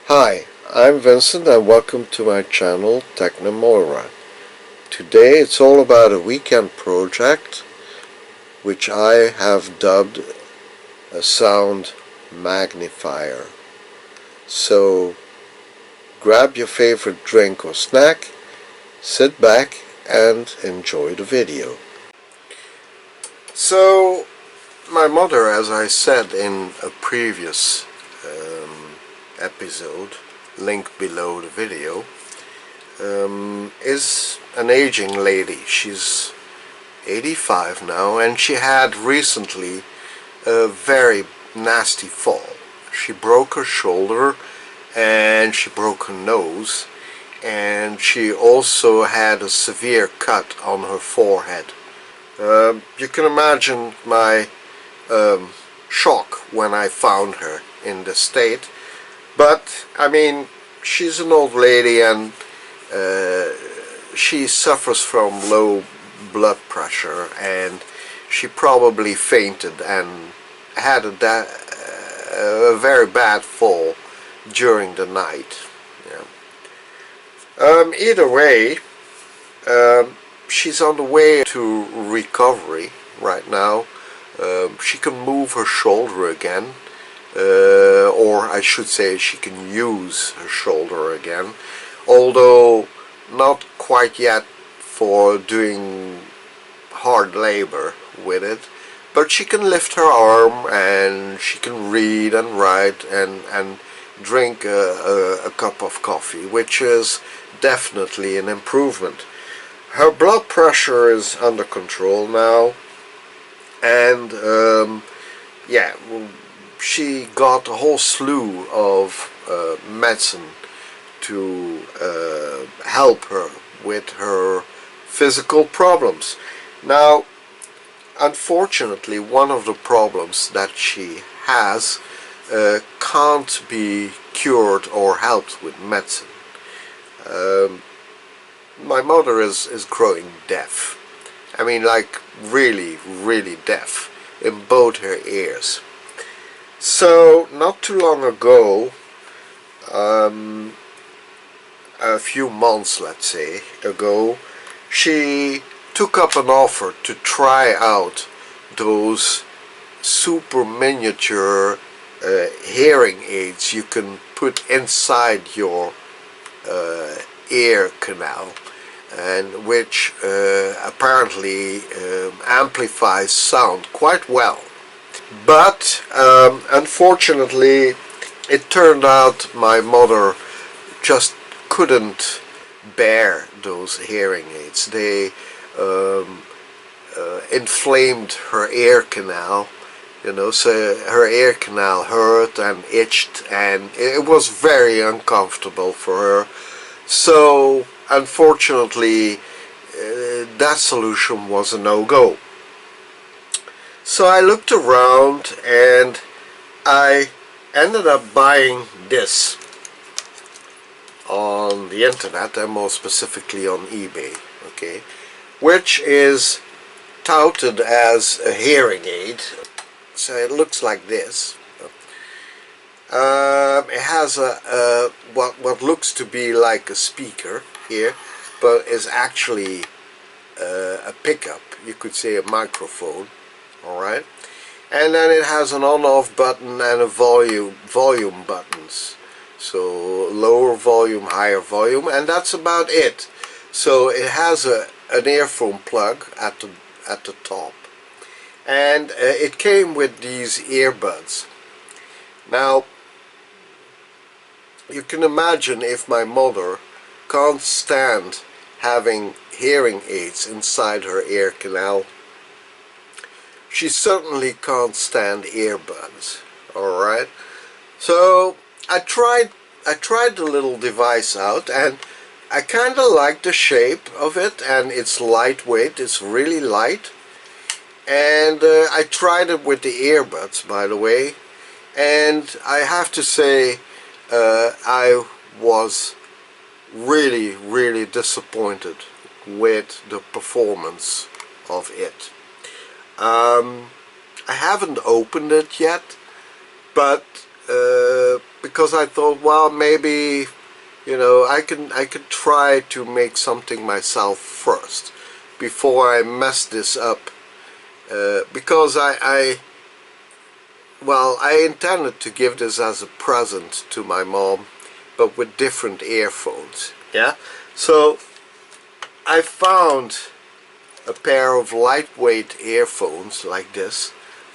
Hi, I'm Vincent and welcome to my channel Technomora. Today it's all about a weekend project which I have dubbed a Sound Magnifier. So grab your favorite drink or snack, sit back and enjoy the video. So my mother, as I said in a previous episode, link below the video, is an aging lady. She's 85 now, and she had recently a very nasty fall. She broke her shoulder and she broke her nose, and she also had a severe cut on her forehead. You can imagine my shock when I found her in this state. But, I mean, she's an old lady and she suffers from low blood pressure, and she probably fainted and had a very bad fall during the night. Yeah. Either way, she's on the way to recovery right now. She can move her shoulder again. Or I should say she can use her shoulder again, although not quite yet for doing hard labor with it, but she can lift her arm and she can read and write and drink a cup of coffee, which is definitely an improvement. Her blood pressure is under control now, and yeah, she got a whole slew of medicine to help her with her physical problems. Now, unfortunately, one of the problems that she has can't be cured or helped with medicine. My mother is growing deaf. I mean, like really, really deaf in both her ears. So, not too long ago, a few months, let's say, ago, she took up an offer to try out those super miniature hearing aids you can put inside your ear canal, and which apparently amplifies sound quite well. But unfortunately, it turned out my mother just couldn't bear those hearing aids. They inflamed her ear canal, so her ear canal hurt and itched, and it was very uncomfortable for her. So unfortunately, that solution was a no-go. So I looked around and I ended up buying this on the internet, and more specifically on eBay, okay, which is touted as a hearing aid. So it looks like this. It has what looks to be like a speaker here, but is actually a pickup. You could say a microphone. Alright, and then it has an on-off button and a volume buttons, so lower volume, higher volume, and that's about it. So it has an earphone plug at the top, and it came with these earbuds. Now you can imagine, if my mother can't stand having hearing aids inside her ear canal, she certainly can't stand earbuds. Alright, so I tried the little device out, and I kinda like the shape of it, and it's lightweight, it's really light. And I tried it with the earbuds, by the way, and I have to say I was really, really disappointed with the performance of it. I haven't opened it yet, but because I thought, well, maybe, you know, I could try to make something myself first before I mess this up, because well, I intended to give this as a present to my mom, but with different earphones. Yeah, so I found a pair of lightweight earphones like this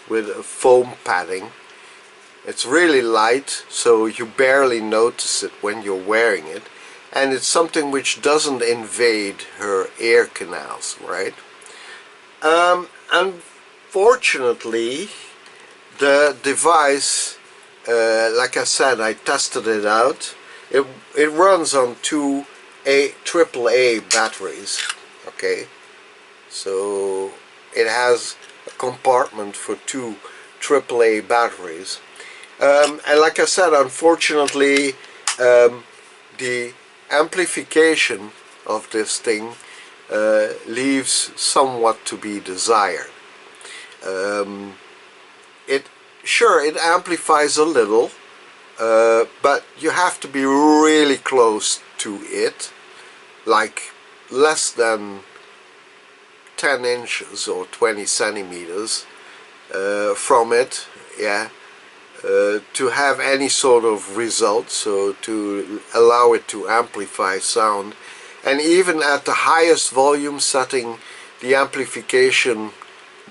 with a foam padding. It's really light, so you barely notice it when you're wearing it, and it's something which doesn't invade her ear canals, right? Unfortunately, the device, like I said, I tested it out. It runs on two AAA batteries. Okay, so it has a compartment for two AAA batteries. And like I said, unfortunately, the amplification of this thing leaves somewhat to be desired. It amplifies a little, but you have to be really close to it, like less than 10 inches or 20 centimeters from it, yeah, to have any sort of result, so to allow it to amplify sound. And even at the highest volume setting, the amplification,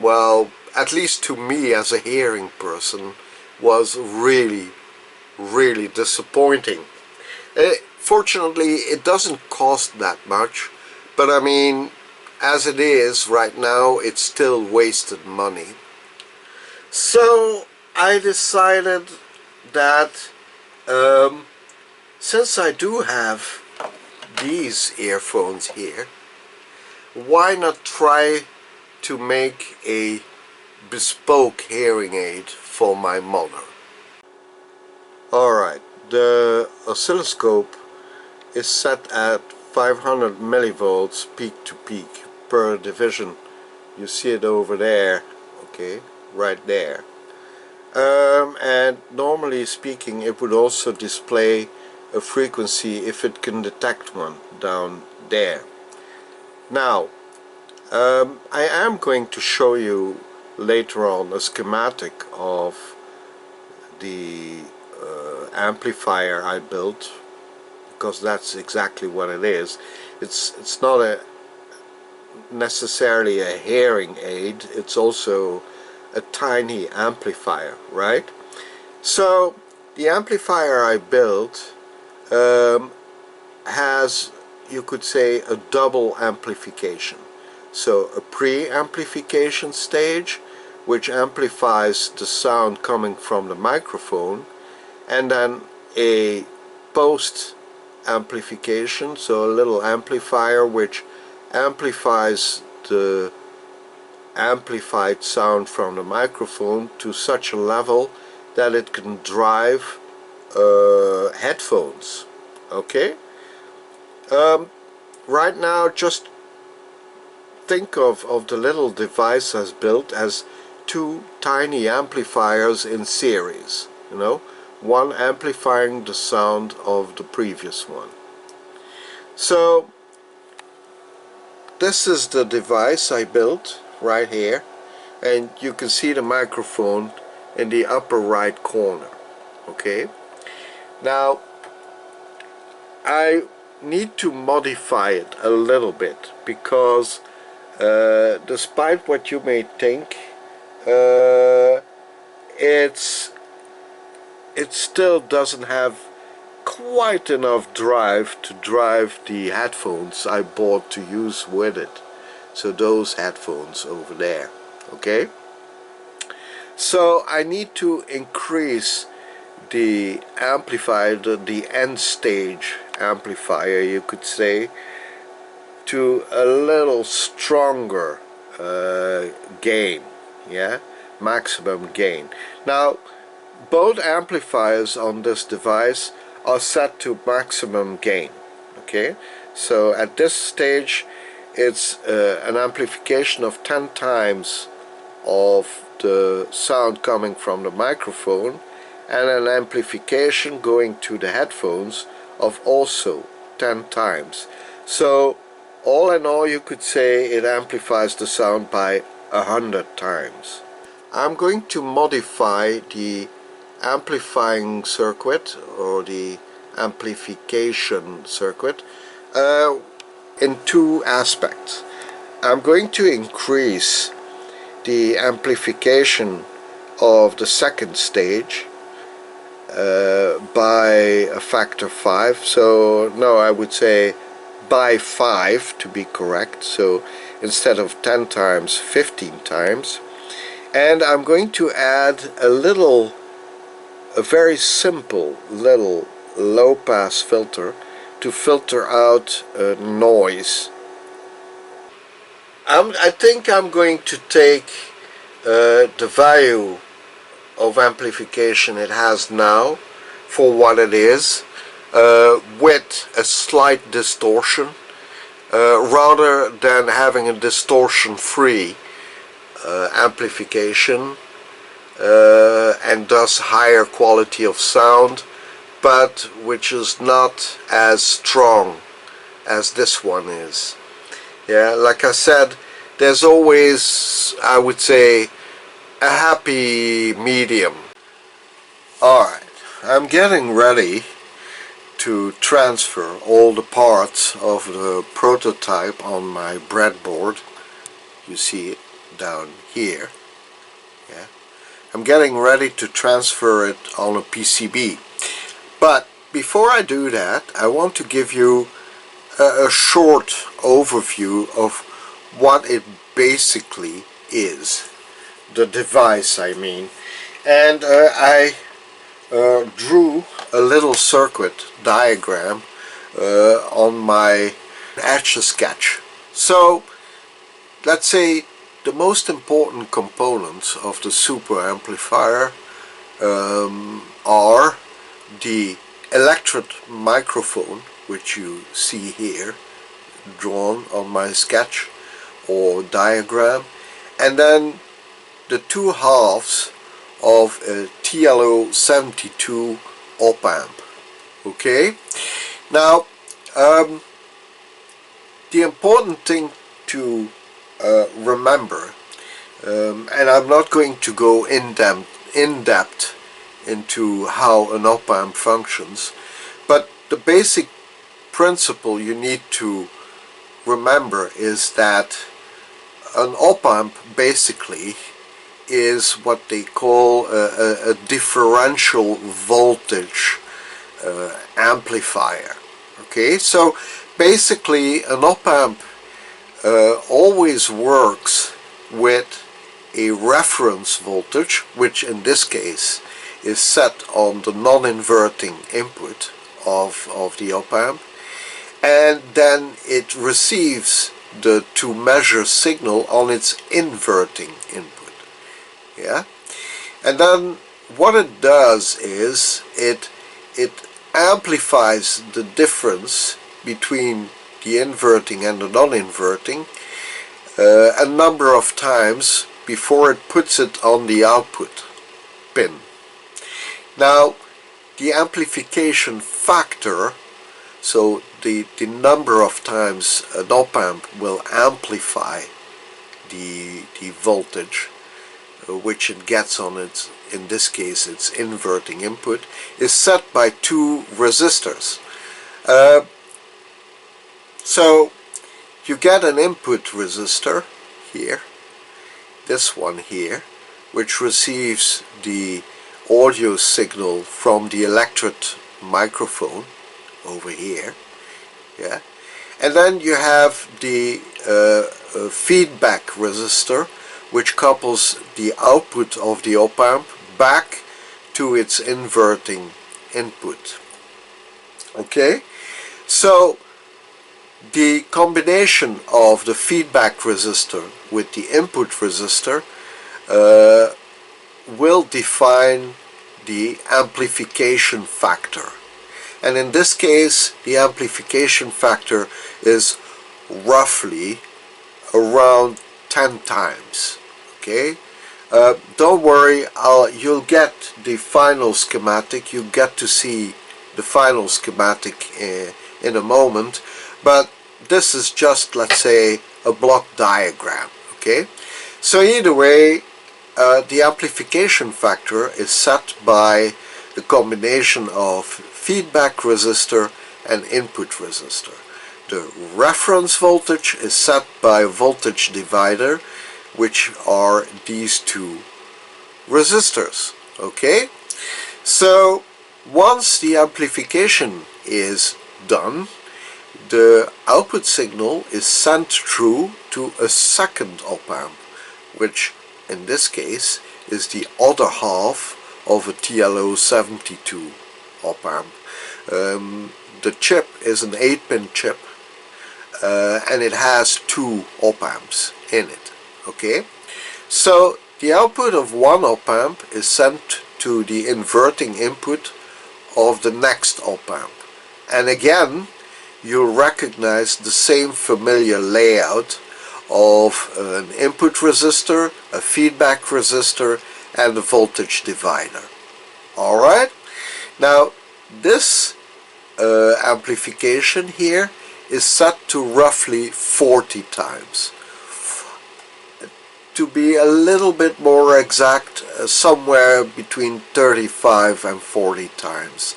well, at least to me as a hearing person, was really, really disappointing. Fortunately, it doesn't cost that much, but I mean, as it is right now, it's still wasted money. So I decided that since I do have these earphones here, why not try to make a bespoke hearing aid for my mother. Alright, the oscilloscope is set at 500 millivolts peak to peak per division. You see it over there, okay, right there. And normally speaking, it would also display a frequency if it can detect one down there. Now, I am going to show you later on a schematic of the amplifier I built, because that's exactly what it is. It's not necessarily a hearing aid, it's also a tiny amplifier, right? So the amplifier I built has, you could say, a double amplification. So a pre-amplification stage, which amplifies the sound coming from the microphone, and then a post amplification, so a little amplifier which amplifies the amplified sound from the microphone to such a level that it can drive headphones. Okay, right now just think of the little device as built as two tiny amplifiers in series, you know, one amplifying the sound of the previous one. So this is the device I built right here, and you can see the microphone in the upper right corner. Okay, now I need to modify it a little bit, because despite what you may think, it still doesn't have quite enough drive to drive the headphones I bought to use with it. So those headphones over there. Okay, so I need to increase the amplifier, the end stage amplifier, you could say, to a little stronger gain, yeah, maximum gain. Now both amplifiers on this device are set to maximum gain. Okay, so at this stage it's an amplification of 10 times of the sound coming from the microphone, and an amplification going to the headphones of also 10 times. So all in all, you could say it amplifies the sound by 100 times. I'm going to modify the amplifying circuit or the amplification circuit in two aspects. I'm going to increase the amplification of the second stage by a factor 5. So no, I would say by 5 to be correct. So instead of 10 times, 15 times. And I'm going to add a very simple little low pass filter to filter out noise. I think I'm going to take the value of amplification it has now for what it is, with a slight distortion, rather than having a distortion free amplification, and thus higher quality of sound, but which is not as strong as this one is. Yeah, like I said, there's always, I would say, a happy medium. Alright, I'm getting ready to transfer all the parts of the prototype on my breadboard. You see it down here. Yeah, I'm getting ready to transfer it on a PCB. But before I do that, I want to give you a short overview of what it basically is. The device, I mean. And I drew a little circuit diagram on my Etch-a-Sketch. So let's say the most important components of the super amplifier are the electret microphone, which you see here drawn on my sketch or diagram, and then the two halves of a TLO72 op-amp. Okay, now the important thing to remember, and I'm not going to go in depth into how an op-amp functions, but the basic principle you need to remember is that an op-amp basically is what they call a differential voltage amplifier. Okay, so basically an op-amp always works with a reference voltage, which in this case is set on the non-inverting input of the op-amp, and then it receives the to measure signal on its inverting input. Yeah, and then what it does is it amplifies the difference between the inverting and the non-inverting a number of times before it puts it on the output pin. Now the amplification factor, so the number of times an op-amp will amplify the voltage which it gets on its, in this case its inverting input, is set by two resistors. So you get an input resistor here, this one here, which receives the audio signal from the electret microphone over here. Yeah, and then you have the feedback resistor, which couples the output of the op-amp back to its inverting input. Okay, so the combination of the feedback resistor with the input resistor will define the amplification factor. And in this case, the amplification factor is roughly around 10 times. Okay, Don't worry, you'll get the final schematic. You get to see the final schematic in a moment, but this is just, let's say, a block diagram. Okay, so either way, the amplification factor is set by the combination of feedback resistor and input resistor. The reference voltage is set by voltage divider, which are these two resistors. Okay, so once the amplification is done, the output signal is sent through to a second op-amp, which in this case is the other half of a TLO72 op-amp. The chip is an 8-pin chip, and it has two op-amps in it. Okay, so the output of one op-amp is sent to the inverting input of the next op-amp, and again you recognize the same familiar layout of an input resistor, a feedback resistor, and a voltage divider. Alright, now this amplification here is set to roughly 40 times. To be a little bit more exact, somewhere between 35 and 40 times.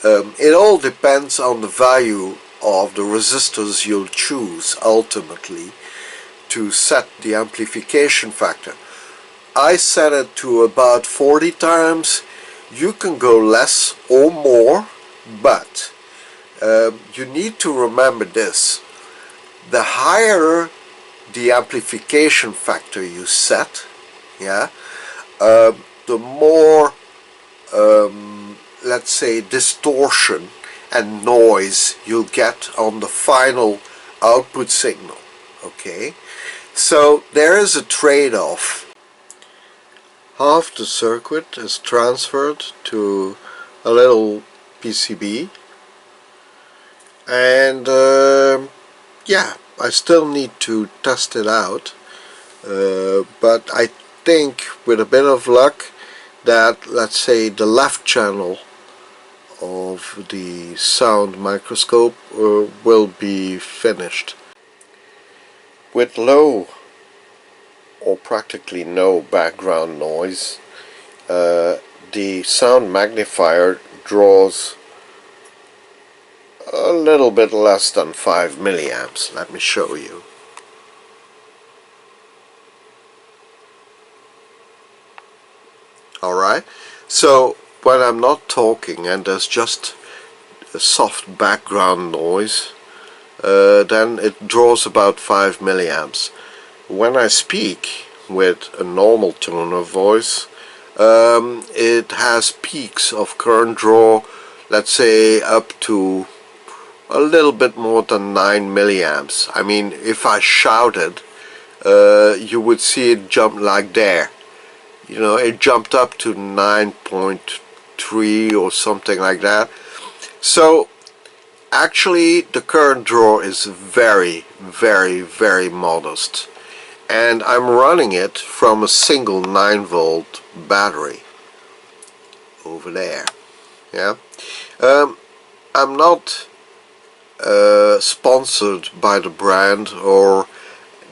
It all depends on the value of the resistors you'll choose ultimately to set the amplification factor. I set it to about 40 times. You can go less or more, but you need to remember this: the higher the amplification factor you set, yeah, the more let's say distortion and noise you'll get on the final output signal. Okay, so there is a trade-off. Half the circuit is transferred to a little PCB, and yeah, I still need to test it out, but I think with a bit of luck that, let's say, the left channel of the sound microscope will be finished. With low or practically no background noise, the sound magnifier draws a little bit less than 5 milliamps. Let me show you. Alright, so when I'm not talking and there's just a soft background noise, then it draws about 5 milliamps. When I speak with a normal tone of voice, it has peaks of current draw, let's say up to a little bit more than 9 milliamps. I mean, if I shouted, you would see it jump like there. You know, it jumped up to 9.3 or something like that. So actually the current draw is very, very, very modest, and I'm running it from a single 9-volt battery over there. Yeah, I'm not sponsored by the brand, or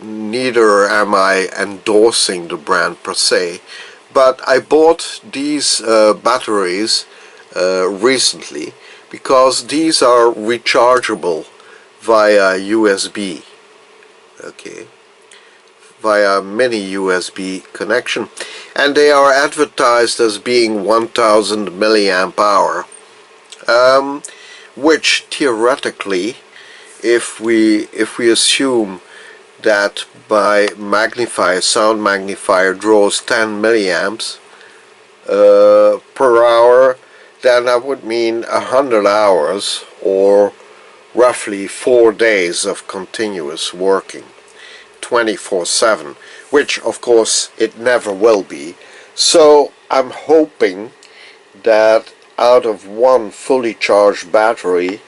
neither am I endorsing the brand per se, but I bought these batteries recently because these are rechargeable via USB, okay, via mini USB connection, and they are advertised as being 1000 milliamp hour, which theoretically, if we assume that my magnifier, sound magnifier, draws 10 milliamps per hour, then that would mean 100 hours, or roughly 4 days of continuous working, 24/7, which of course it never will be. So I'm hoping that out of one fully charged battery,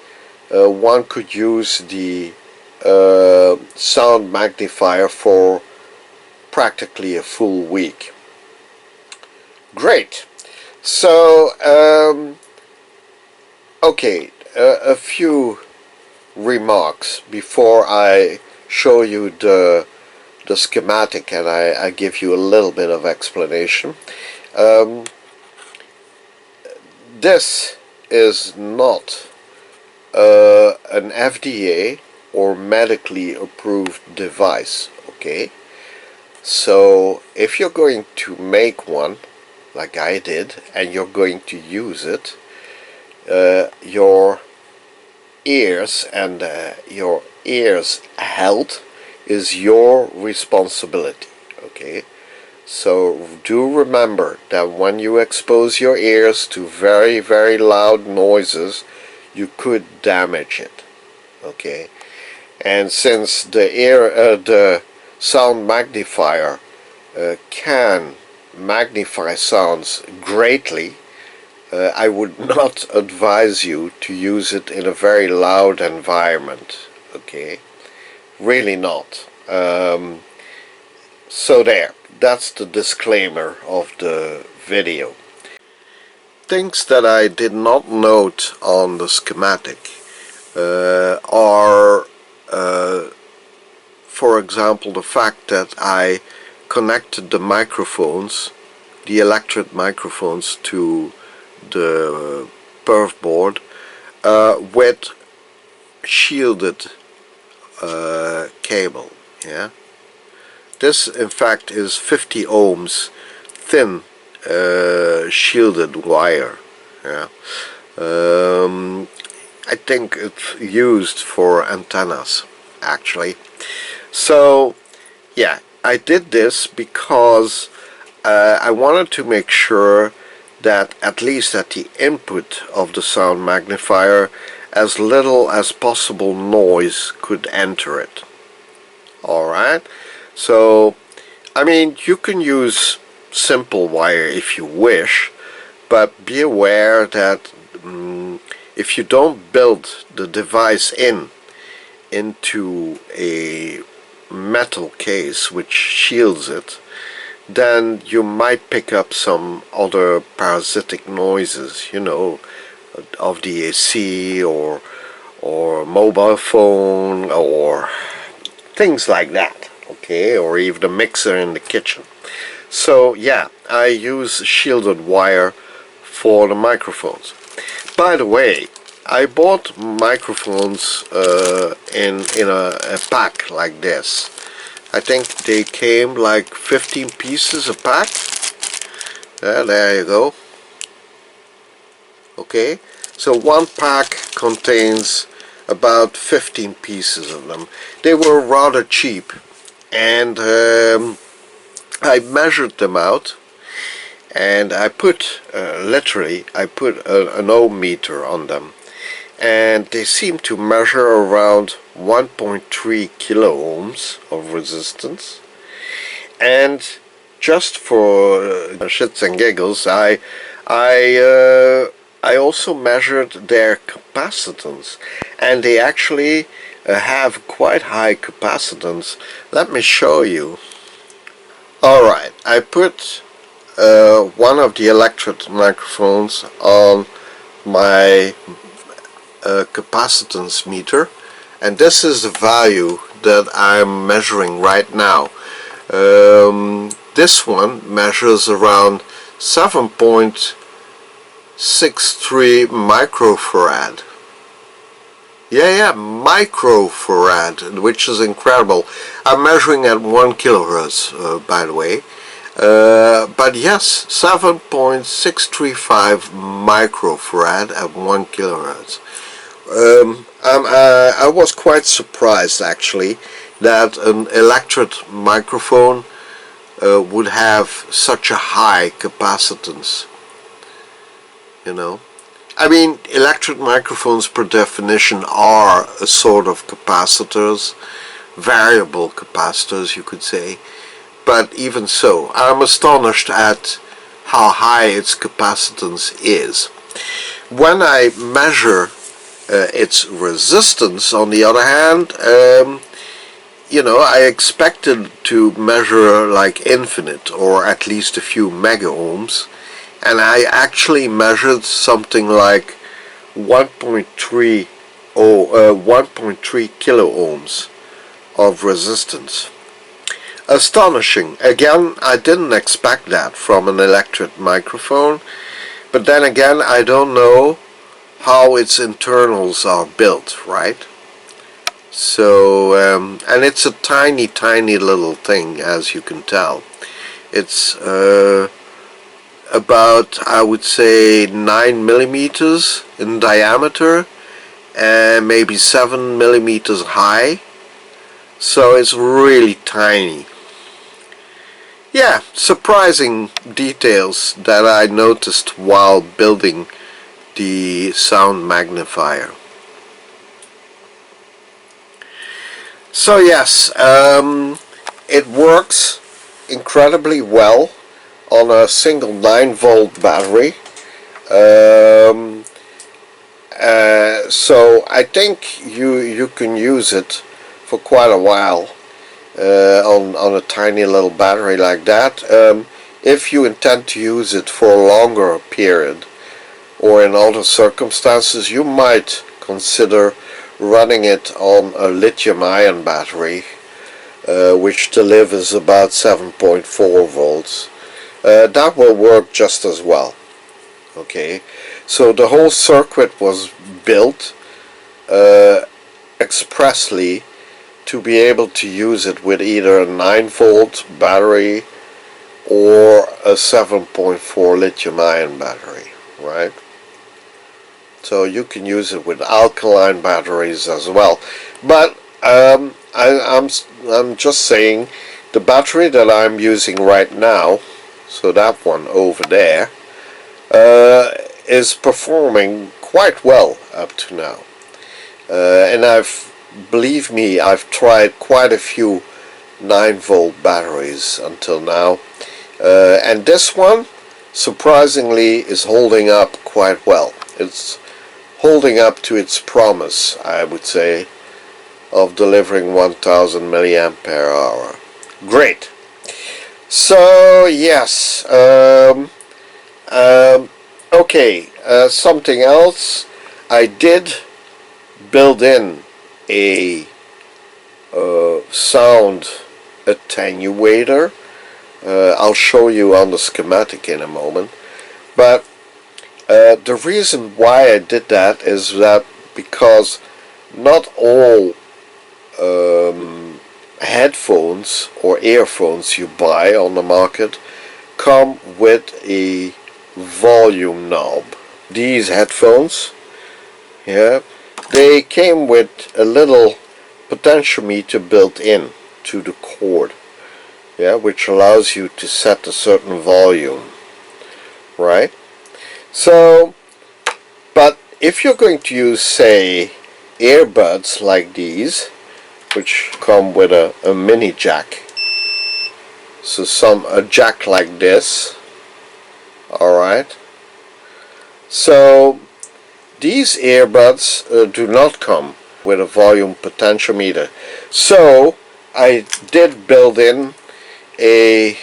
one could use the sound magnifier for practically a full week. Great. So, okay, a few remarks before I show you the schematic and I give you a little bit of explanation. This is not an FDA or medically approved device, okay? So if you're going to make one, like I did, and you're going to use it, your ears and your ears' health is your responsibility, okay? So do remember that when you expose your ears to very, very loud noises, you could damage it, okay? And since the sound magnifier can magnify sounds greatly, I would not advise you to use it in a very loud environment, okay? Really not. So there, that's the disclaimer of the video. Things that I did not note on the schematic are, for example, the fact that I connected the microphones, the electret microphones, to the perf board with shielded cable. Yeah, this in fact is 50 ohms thin shielded wire. Yeah, I think it's used for antennas actually. So yeah, I did this because I wanted to make sure that at least at the input of the sound magnifier, as little as possible noise could enter it. Alright, so I mean, you can use simple wire if you wish, but be aware that if you don't build the device into a metal case which shields it, then you might pick up some other parasitic noises, you know, of the AC or mobile phone or things like that, okay, or even the mixer in the kitchen. So yeah, I use shielded wire for the microphones. By the way, I bought microphones in a pack like this. I think they came like 15 pieces a pack. There you go. Okay, so one pack contains about 15 pieces of them. They were rather cheap, and I measured them out, and I put literally I put an ohm meter on them, and they seem to measure around 1.3 kilo ohms of resistance. And just for shits and giggles, I also measured their capacitance, and they actually have quite high capacitance. Let me show you. Alright, I put one of the electret microphones on my capacitance meter, and this is the value that I'm measuring right now. This one measures around 7.63 microfarad. Yeah, microfarad, which is incredible. I'm measuring at 1 kilohertz, by the way. But yes, 7.635 microfarad at 1 kilohertz. I was quite surprised actually that an electret microphone would have such a high capacitance. You know, I mean, electret microphones per definition are a sort of capacitors, variable capacitors you could say, but even so, I'm astonished at how high its capacitance is. When I measure its resistance, on the other hand, you know, I expected to measure like infinite or at least a few mega ohms, and I actually measured something like 1.3 kilo ohms of resistance. Astonishing. Again, I didn't expect that from an electret microphone, but then again, I don't know how its internals are built, right? So, and it's a tiny little thing, as you can tell. It's about, I would say, 9 millimeters in diameter and maybe 7 millimeters high. So it's really tiny. Yeah, surprising details that I noticed while building the sound magnifier. So yes, it works incredibly well on a single 9-volt battery. So I think you can use it for quite a while on a tiny little battery like that. If you intend to use it for a longer period or in other circumstances, you might consider running it on a lithium-ion battery, which delivers about 7.4 volts. That will work just as well. Okay, so the whole circuit was built expressly to be able to use it with either a 9-volt battery or a 7.4 lithium-ion battery, right? So you can use it with alkaline batteries as well. But I'm just saying, the battery that I'm using right now, so that one over there, is performing quite well up to now. And believe me, I've tried quite a few 9-volt batteries until now. And this one, surprisingly, is holding up quite well. It's holding up to its promise, I would say, of delivering 1000 milliampere hour. Great. So yes, okay, something else. I did build in a sound attenuator. I'll show you on the schematic in a moment, but the reason why I did that is that because not all headphones or earphones you buy on the market come with a volume knob. These headphones, yeah, they came with a little potentiometer built in to the cord, yeah, which allows you to set a certain volume, right? So, but if you're going to use, say, earbuds like these, which come with a mini jack, so a jack like this, alright, so these earbuds do not come with a volume potentiometer. So I did build in a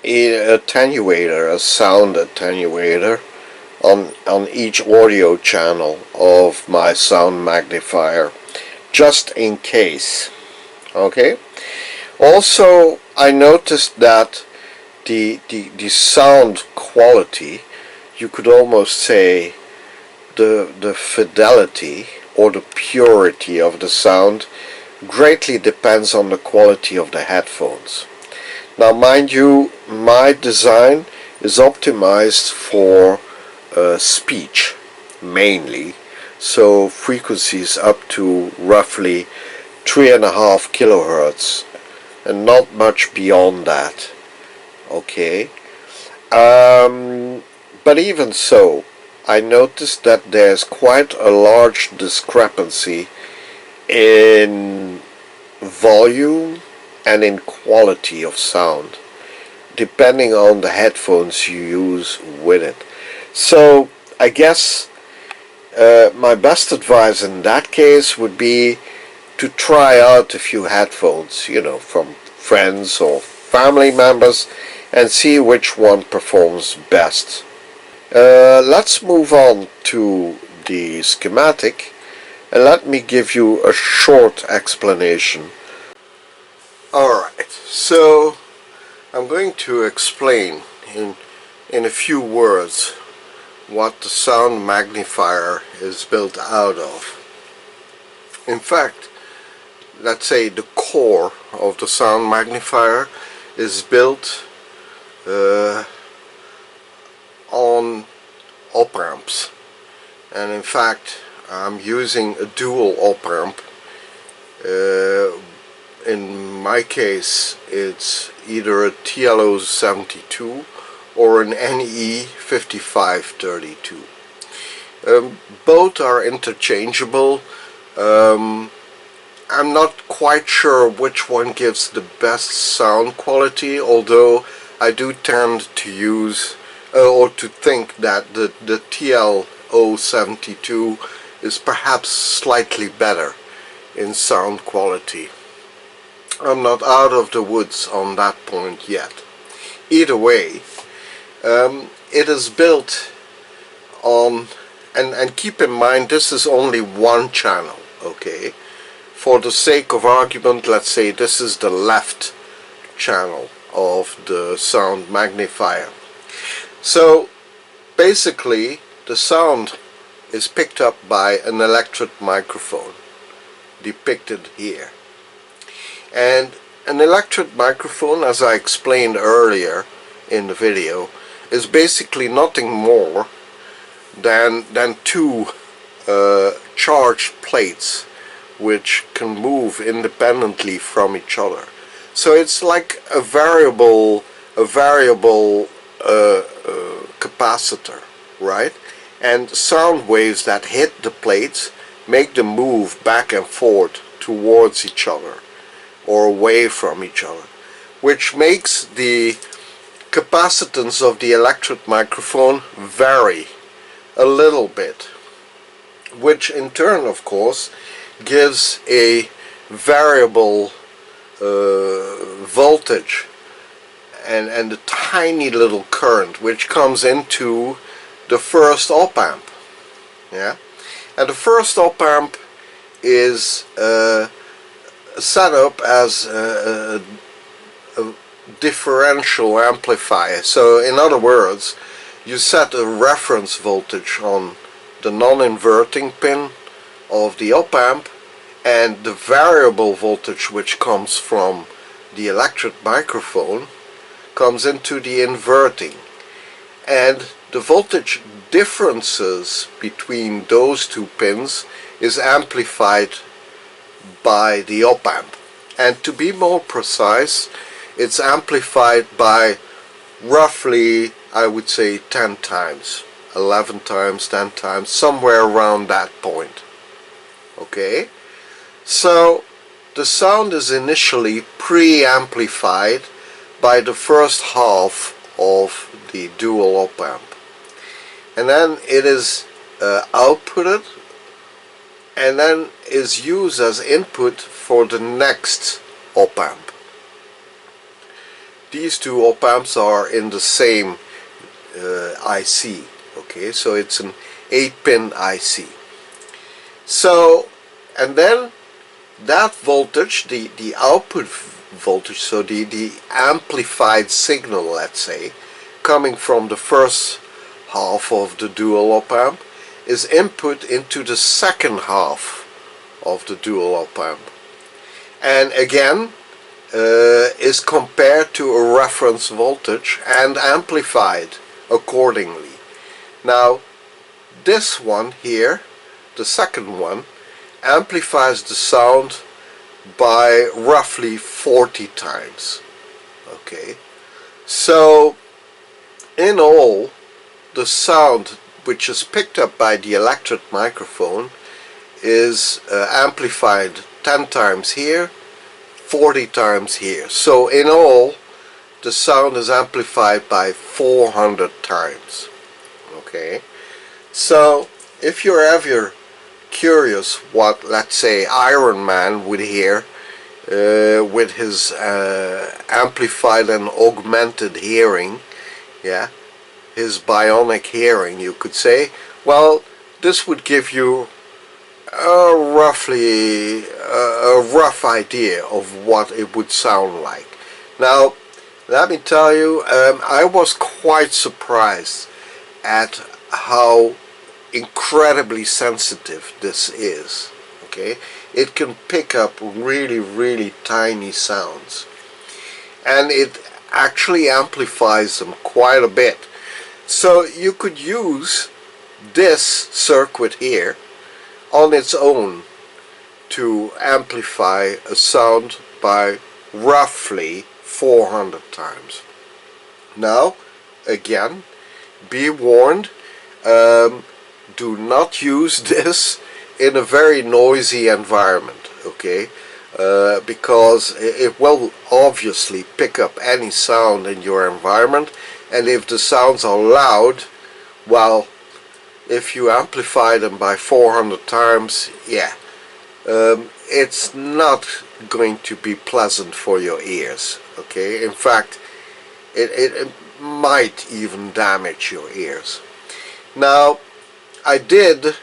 attenuator, a sound attenuator on each audio channel of my sound magnifier, just in case. Okay. Also, I noticed that the sound quality, you could almost say the fidelity or the purity of the sound greatly depends on the quality of the headphones. Now mind you, my design is optimized for speech mainly, so frequencies up to roughly 3.5 kilohertz and not much beyond that. Okay, but even so, I noticed that there's quite a large discrepancy in volume and in quality of sound depending on the headphones you use with it. So I guess my best advice in that case would be to try out a few headphones, you know, from friends or family members, and see which one performs best. Let's move on to the schematic, and let me give you a short explanation. Alright, so I'm going to explain in a few words what the sound magnifier is built out of. In fact, let's say the core of the sound magnifier is built on op amps, and in fact I'm using a dual op amp. In my case it's either a TLO72 or an NE5532. Both are interchangeable. I'm not quite sure which one gives the best sound quality, although I do tend to use or to think that the TLO72 is perhaps slightly better in sound quality. I'm not out of the woods on that point yet. Either way, it is built on, and keep in mind this is only one channel, okay? For the sake of argument, let's say this is the left channel of the sound magnifier. So basically the sound is picked up by an electret microphone depicted here. And an electret microphone, as I explained earlier in the video, is basically nothing more than two charged plates which can move independently from each other. So it's like a variable capacitor, right? And sound waves that hit the plates make them move back and forth towards each other or away from each other, which makes the capacitance of the electret microphone vary a little bit, which in turn of course gives a variable voltage and a tiny little current which comes into the first op amp. Yeah, and the first op amp is set up as a differential amplifier. So in other words, you set a reference voltage on the non-inverting pin of the op amp, and the variable voltage which comes from the electret microphone comes into the inverting, and the voltage differences between those two pins is amplified by the op amp. And to be more precise, it's amplified by roughly, I would say, 10 times, 11 times, 10 times, somewhere around that point. Okay, so the sound is initially pre-amplified by the first half of the dual op amp, and then it is outputted and then is used as input for the next op amp. These two op amps are in the same IC, okay, so it's an 8-pin IC. So, and then that voltage, the output voltage, so the amplified signal, let's say, coming from the first half of the dual op amp, is input into the second half of the dual op amp, and again is compared to a reference voltage and amplified accordingly. Now this one here, the second one, amplifies the sound by roughly 40 times. Okay, so in all, the sound which is picked up by the electret microphone is amplified 10 times here, 40 times here. So in all, the sound is amplified by 400 times. Okay, so if you're ever curious what, let's say, Iron Man would hear with his amplified and augmented hearing, yeah, his bionic hearing, you could say, well, this would give you roughly a rough idea of what it would sound like. Now, let me tell you, I was quite surprised at how incredibly sensitive this is. Okay, it can pick up really tiny sounds, and it actually amplifies them quite a bit. So you could use this circuit here on its own to amplify a sound by roughly 400 times. Now, again, be warned, do not use this in a very noisy environment, okay? Because it will obviously pick up any sound in your environment, and if the sounds are loud, well, if you amplify them by 400 times, yeah, it's not going to be pleasant for your ears, okay? In fact, it might even damage your ears. Now, I did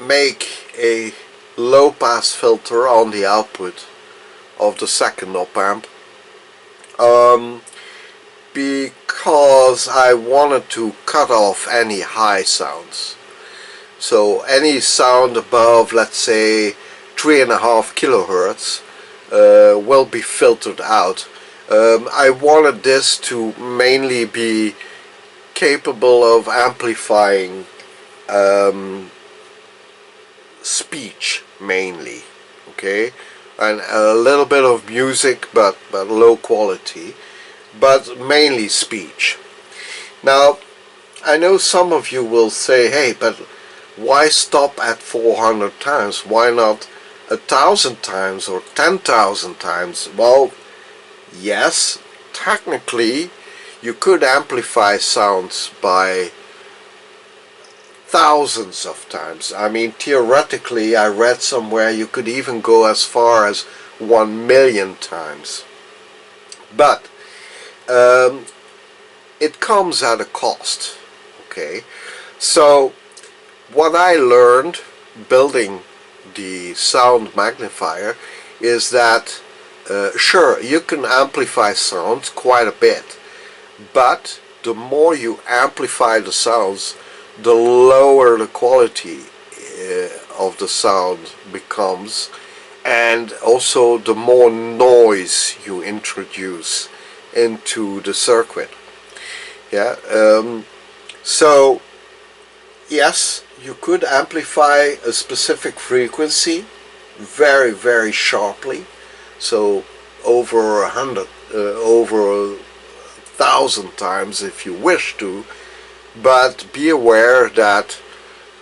make a low pass filter on the output of the second op-amp because I wanted to cut off any high sounds. So any sound above, let's say, 3.5 kilohertz will be filtered out. I wanted this to mainly be capable of amplifying speech mainly, okay, and a little bit of music, but low quality, but mainly speech. Now, I know some of you will say, hey, but why stop at 400 times? Why not 1,000 times or 10,000 times? Well, yes, technically you could amplify sounds by thousands of times. I mean, theoretically, I read somewhere you could even go as far as 1,000,000 times. But it comes at a cost, okay? So what I learned building the Sound Magnifier is that sure, you can amplify sounds quite a bit, but the more you amplify the sounds, the lower the quality of the sound becomes, and also the more noise you introduce into the circuit. Yeah. So yes, you could amplify a specific frequency very sharply, so over 100, over 1,000 times if you wish to, but be aware that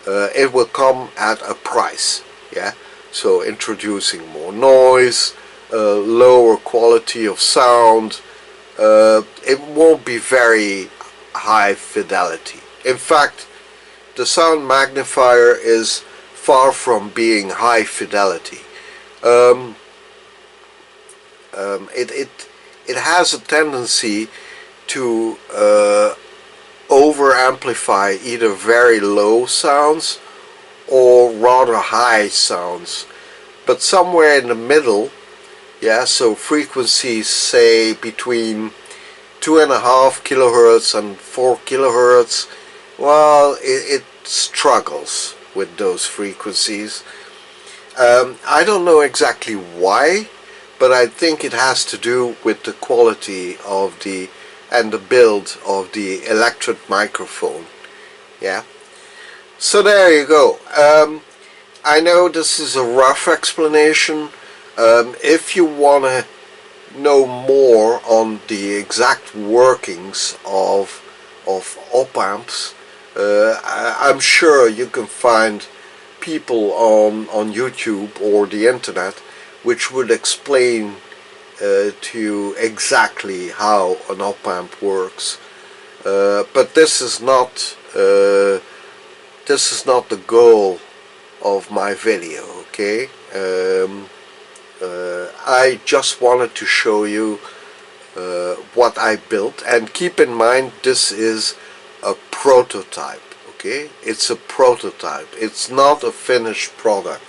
it will come at a price. Yeah, so introducing more noise, lower quality of sound, it won't be very high fidelity. In fact, the Sound Magnifier is far from being high fidelity. It has a tendency to over amplify either very low sounds or rather high sounds, but somewhere in the middle. Yeah, so frequencies say between 2.5 kilohertz and 4 kilohertz, well, it struggles with those frequencies. I don't know exactly why, but I think it has to do with the quality of the and the build of the electret microphone. Yeah, so there you go. I know this is a rough explanation. If you want to know more on the exact workings of op-amps, I'm sure you can find people on YouTube or the internet which would explain to you exactly how an op-amp works. But this is not the goal of my video, okay? I just wanted to show you what I built, and keep in mind this is a prototype. Okay, it's a prototype, it's not a finished product.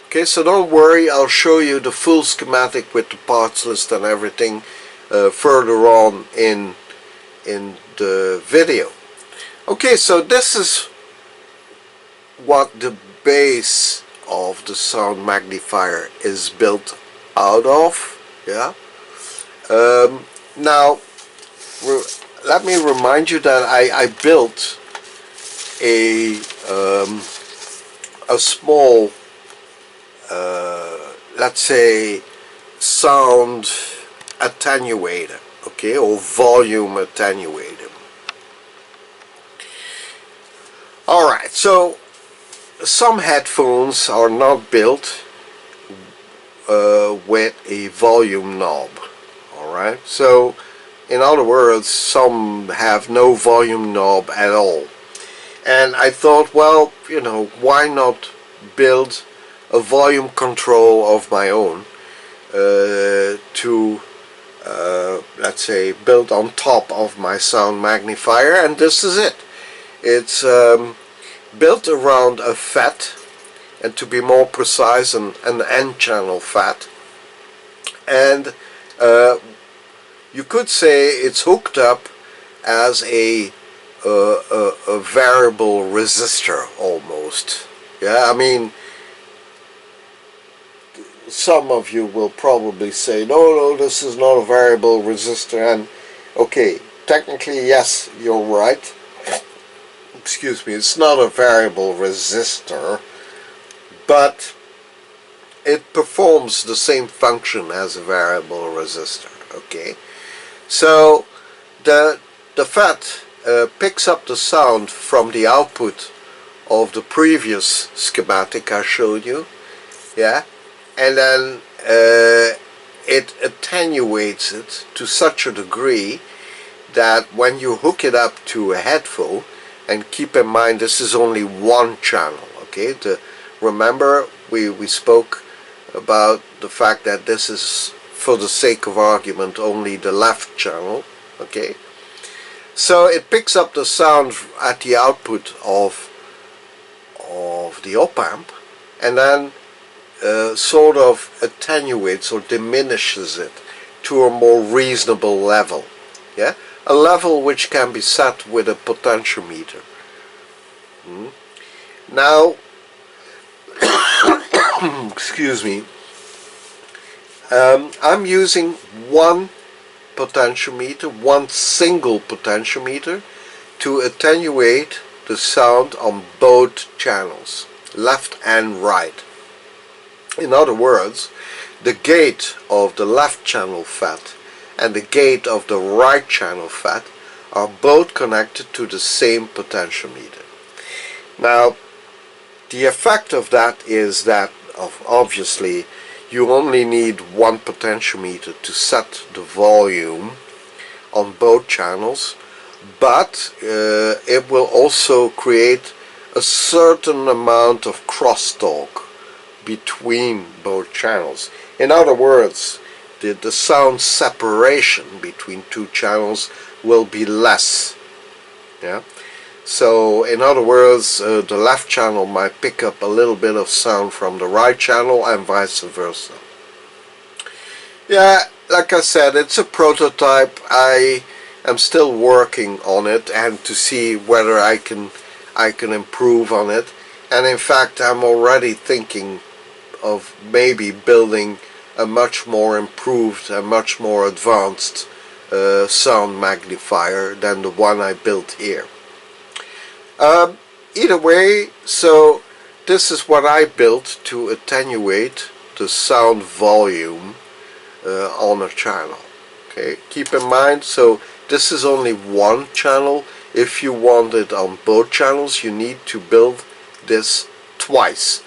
Okay, so don't worry, I'll show you the full schematic with the parts list and everything further on in the video. Okay, so this is what the base of the sound magnifier is built out of. Yeah. Now let me remind you that I built a small let's say sound attenuator, okay, or volume attenuator. Alright, so some headphones are not built with a volume knob. Alright, so in other words, some have no volume knob at all. And I thought, well, you know, why not build a volume control of my own to let's say build on top of my sound magnifier, and this is it. It's built around a FET, and to be more precise, an N-channel FET, and you could say it's hooked up as a variable resistor almost. Yeah, I mean, some of you will probably say, no, this is not a variable resistor, and okay, technically yes, you're right. Excuse me, it's not a variable resistor, but it performs the same function as a variable resistor. Okay, so the FET picks up the sound from the output of the previous schematic I showed you, yeah, and then it attenuates it to such a degree that when you hook it up to a headphone, and keep in mind this is only one channel, okay, remember we spoke about the fact that this is, for the sake of argument, only the left channel, okay, so it picks up the sound at the output of the op-amp, and then sort of attenuates or diminishes it to a more reasonable level, yeah, a level which can be set with a potentiometer. Now excuse me, I'm using one potentiometer, one single potentiometer, to attenuate the sound on both channels, left and right. In other words, the gate of the left channel FET and the gate of the right channel FET are both connected to the same potentiometer. Now, the effect of that is that obviously you only need one potentiometer to set the volume on both channels, but it will also create a certain amount of crosstalk between both channels. In other words, the sound separation between two channels will be less. Yeah. So in other words, the left channel might pick up a little bit of sound from the right channel and vice versa. Yeah, like I said, it's a prototype. I am still working on it and to see whether I can improve on it. And in fact, I'm already thinking of maybe building a much more improved and much more advanced sound magnifier than the one I built here. Either way, so this is what I built to attenuate the sound volume on a channel. Okay, keep in mind, so this is only one channel. If you want it on both channels, you need to build this twice.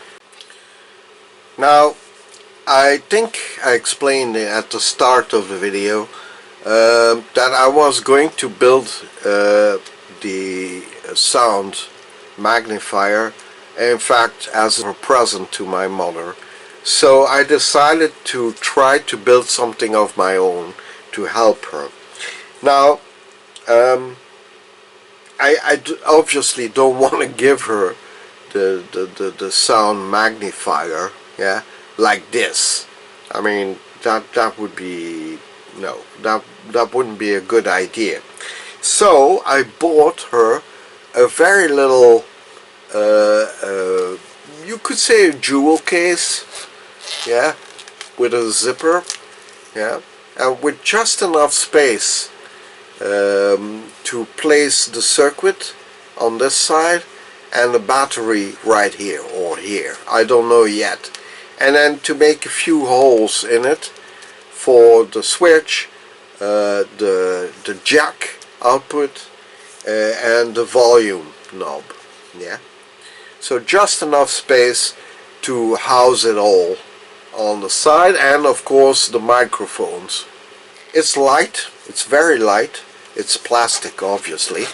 Now, I think I explained at the start of the video that I was going to build the sound magnifier, in fact, as a present to my mother So I decided to try to build something of my own to help her. Now, I obviously don't want to give her the sound magnifier, yeah, like this. I mean, that would be, no, that wouldn't be a good idea. So I bought her a very little, you could say a jewel case, yeah, with a zipper, yeah, and with just enough space to place the circuit on this side and the battery right here or here, I don't know yet, and then to make a few holes in it for the switch, the jack output, and the volume knob, yeah. So just enough space to house it all on the side, and of course the microphones. It's light, it's very light, it's plastic obviously.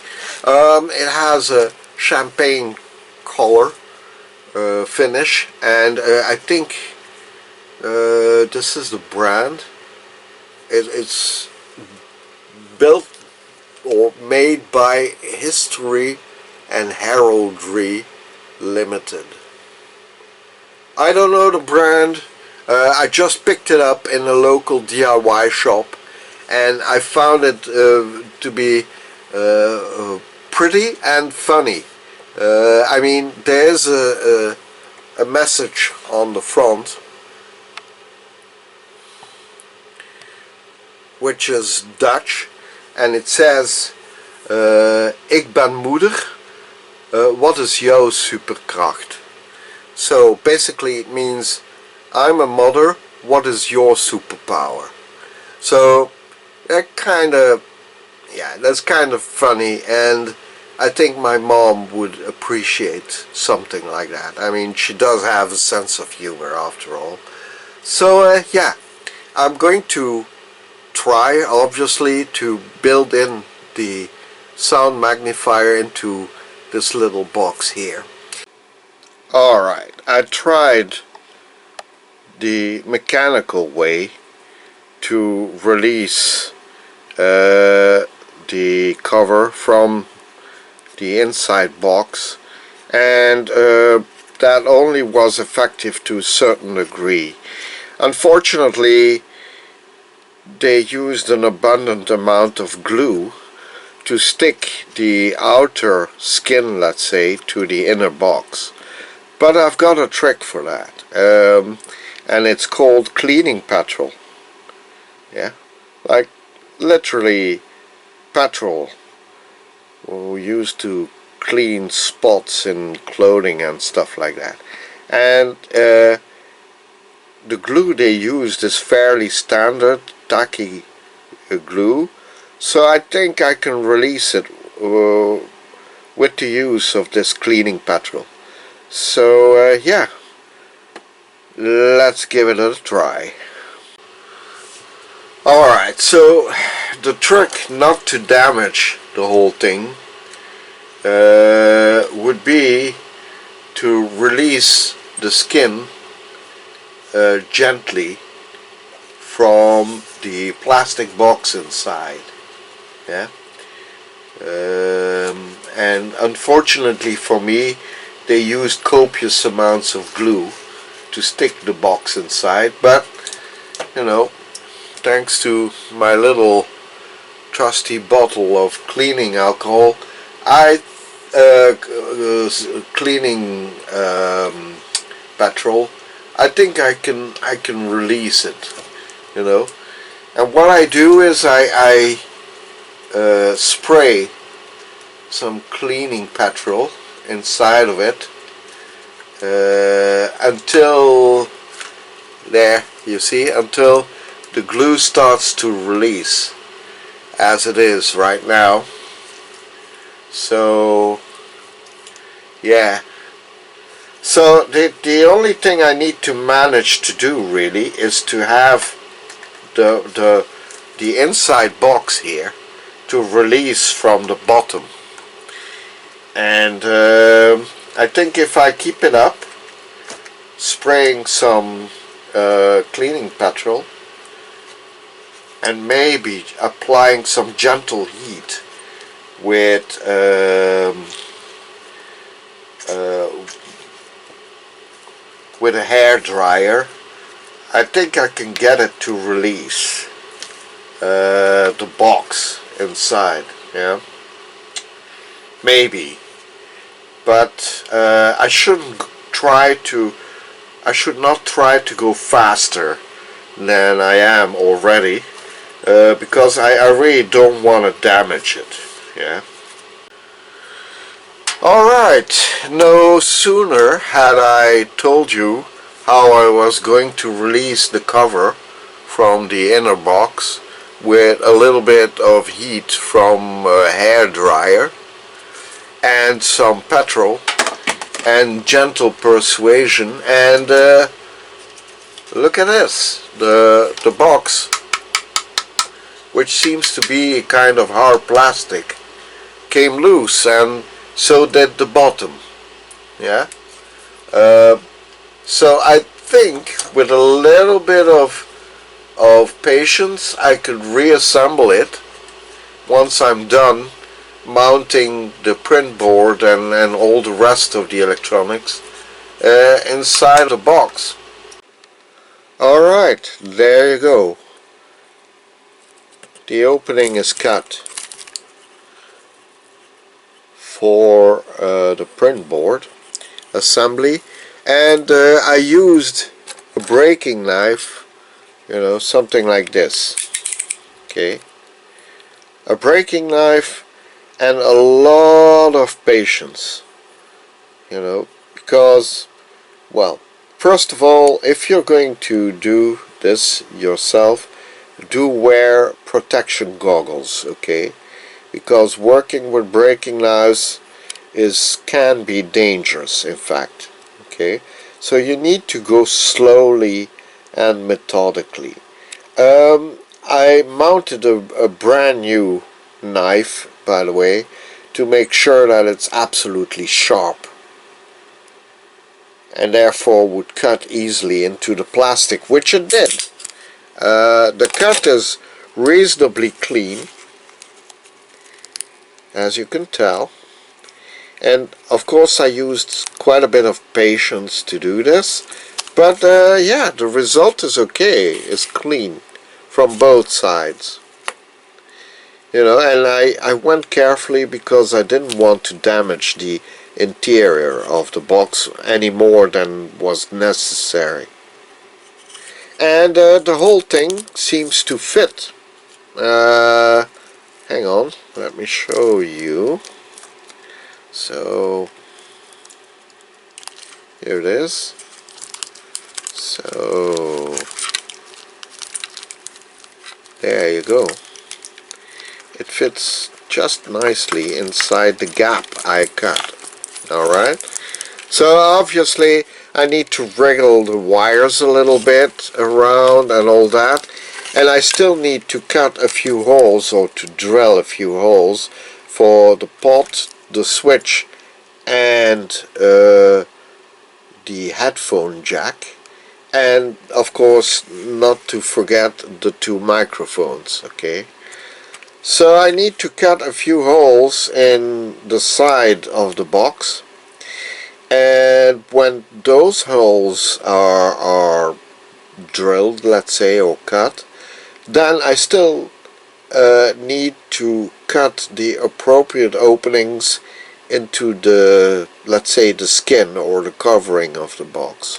It has a champagne color finish, and I think this is the brand. It's built or made by History and Heraldry Limited. I don't know the brand. I just picked it up in a local DIY shop, and I found it to be pretty and funny. I mean, there's a message on the front which is Dutch, and it says ik ben moeder, wat is jouw superkracht? So basically it means I'm a mother, what is your superpower? So that kind of, yeah, that's kind of funny, and I think my mom would appreciate something like that. I mean, she does have a sense of humor after all. So yeah, I'm going to try obviously to build in the sound magnifier into this little box here. Alright, I tried the mechanical way to release the cover from the inside box, and that only was effective to a certain degree. Unfortunately, they used an abundant amount of glue to stick the outer skin, let's say, to the inner box. But I've got a trick for that, and it's called cleaning petrol. Yeah, like literally petrol we used to clean spots in clothing and stuff like that. And the glue they used is fairly standard tacky glue, so I think I can release it with the use of this cleaning petrol. So yeah, let's give it a try. Alright, so the trick not to damage the whole thing would be to release the skin gently from the plastic box inside, yeah. And unfortunately for me, they used copious amounts of glue to stick the box inside, but you know, thanks to my little trusty bottle of cleaning alcohol, cleaning petrol, I think I can release it, you know. And what I do is I spray some cleaning petrol inside of it until there, you see, until the glue starts to release, as it is right now. So yeah, so the only thing I need to manage to do really is to have the inside box here to release from the bottom, and I think if I keep it up spraying some cleaning petrol and maybe applying some gentle heat with a hair dryer. I think I can get it to release the box inside, yeah, maybe, but I should not try to go faster than I am already, because I really don't want to damage it, yeah. Alright, no sooner had I told you how I was going to release the cover from the inner box with a little bit of heat from a hair dryer and some petrol and gentle persuasion, and look at this, the box, which seems to be a kind of hard plastic, came loose, and so did the bottom, yeah. So I think with a little bit of patience I could reassemble it once I'm done mounting the print board and all the rest of the electronics inside the box. Alright, there you go. The opening is cut for the print board assembly, and I used a breaking knife, you know, something like this, okay, a breaking knife and a lot of patience, you know, because, well, first of all, if you're going to do this yourself, do wear protection goggles, okay, because working with breaking knives can be dangerous, in fact, okay. So you need to go slowly and methodically. I mounted a brand new knife, by the way, to make sure that it's absolutely sharp and therefore would cut easily into the plastic, which it did. The cut is reasonably clean, as you can tell, and of course I used quite a bit of patience to do this, but yeah, the result is okay. It's clean from both sides, you know, and I went carefully because I didn't want to damage the interior of the box any more than was necessary, and the whole thing seems to fit. Hang on, let me show you. So here it is. So there you go. It fits just nicely inside the gap I cut. Alright, so obviously I need to wriggle the wires a little bit around and all that, and I still need to cut a few holes, or to drill a few holes for the pot, the switch, and the headphone jack, and of course not to forget the two microphones, okay. So I need to cut a few holes in the side of the box, and when those holes are drilled, let's say, or cut, then I still need to cut the appropriate openings into the, let's say, the skin or the covering of the box.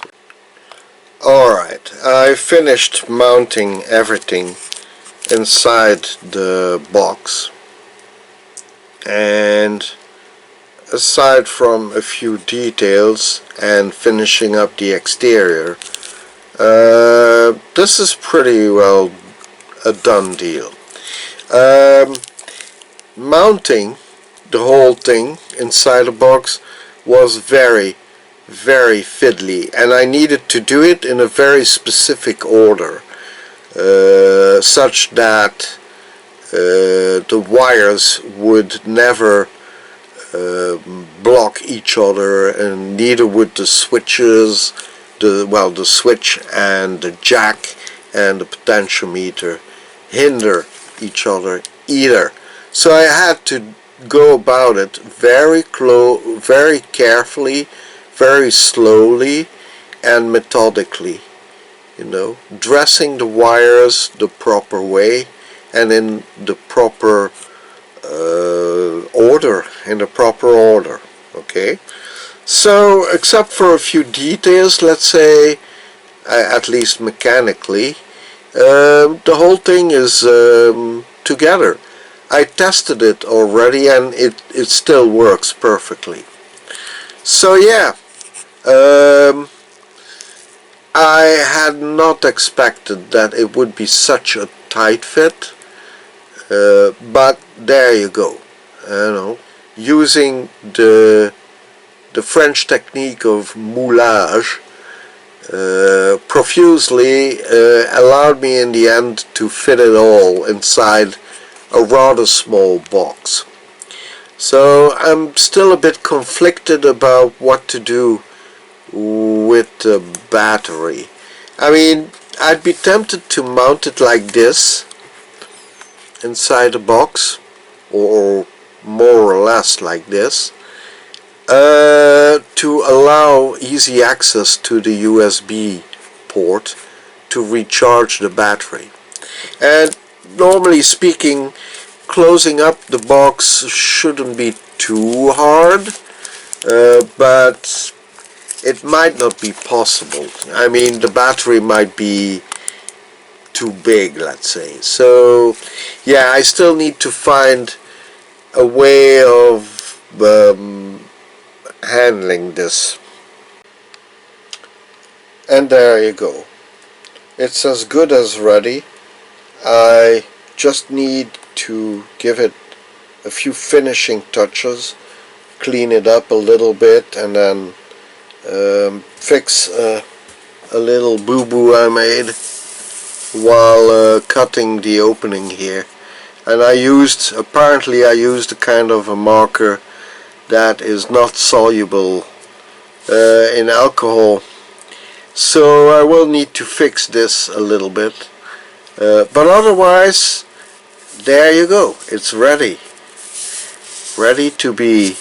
Alright, I finished mounting everything inside the box, and aside from a few details and finishing up the exterior, this is pretty well a done deal. Mounting the whole thing inside the box was very fiddly, and I needed to do it in a very specific order, such that the wires would never block each other, and neither would the switches the switch and the jack and the potentiometer hinder each other either. So I had to go about it very carefully, very slowly and methodically, dressing the wires the proper way and in the proper order, okay? So except for a few details, let's say, at least mechanically, the whole thing is together. I tested it already and it still works perfectly. So yeah, I had not expected that it would be such a tight fit, but there you go. Using the French technique of moulage profusely allowed me in the end to fit it all inside a rather small box. So I'm still a bit conflicted about what to do with the battery. I mean, I'd be tempted to mount it like this inside the box, or more or less like this, to allow easy access to the USB port to recharge the battery. And normally speaking, closing up the box shouldn't be too hard, but it might not be possible. I mean, the battery might be too big, let's say. So yeah, I still need to find a way of handling this. And there you go. It's as good as ready. I just need to give it a few finishing touches, clean it up a little bit, and then fix a little boo-boo I made while cutting the opening here. And apparently I used a kind of a marker that is not soluble in alcohol, so I will need to fix this a little bit, but otherwise there you go. It's ready to be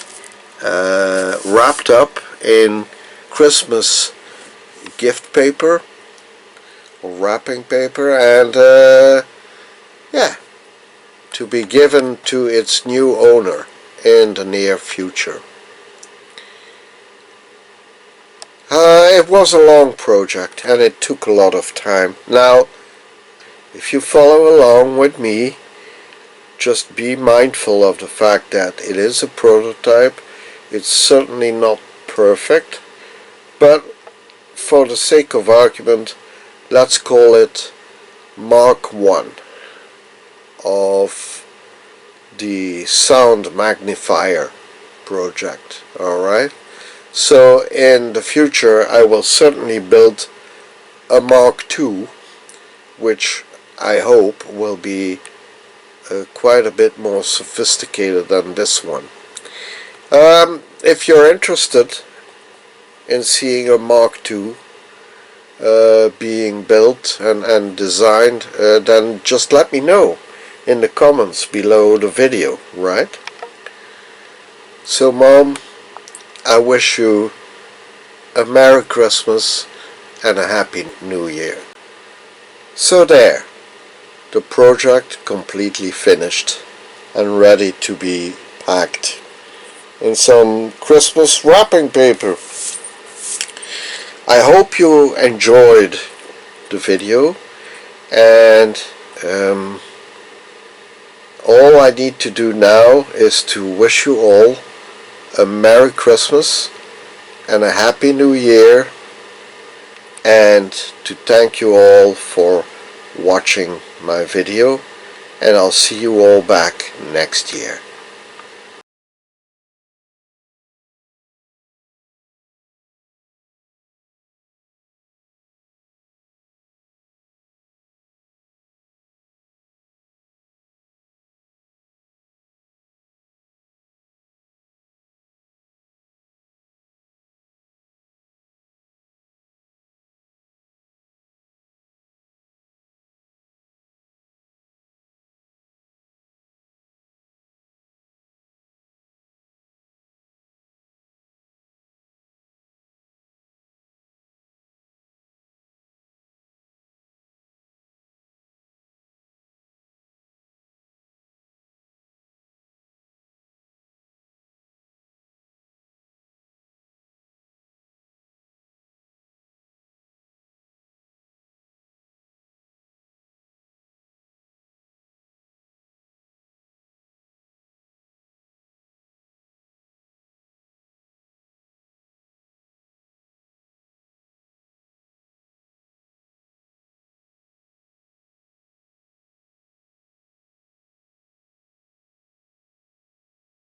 wrapped up in Christmas gift paper or wrapping paper, and yeah, to be given to its new owner in the near future. It was a long project and it took a lot of time. Now, if you follow along with me, just be mindful of the fact that it is a prototype. It's certainly not perfect, but for the sake of argument, let's call it Mark 1 of the Sound Magnifier project. Alright, so in the future I will certainly build a Mark 2, which I hope will be quite a bit more sophisticated than this one. If you're interested in seeing a Mark 2 being built and designed, then just let me know in the comments below the video, right? So Mom, I wish you a Merry Christmas and a Happy New Year. So there, the project completely finished and ready to be packed in some Christmas wrapping paper. I hope you enjoyed the video, and all I need to do now is to wish you all a Merry Christmas and a Happy New Year, and to thank you all for watching my video, and I'll see you all back next year.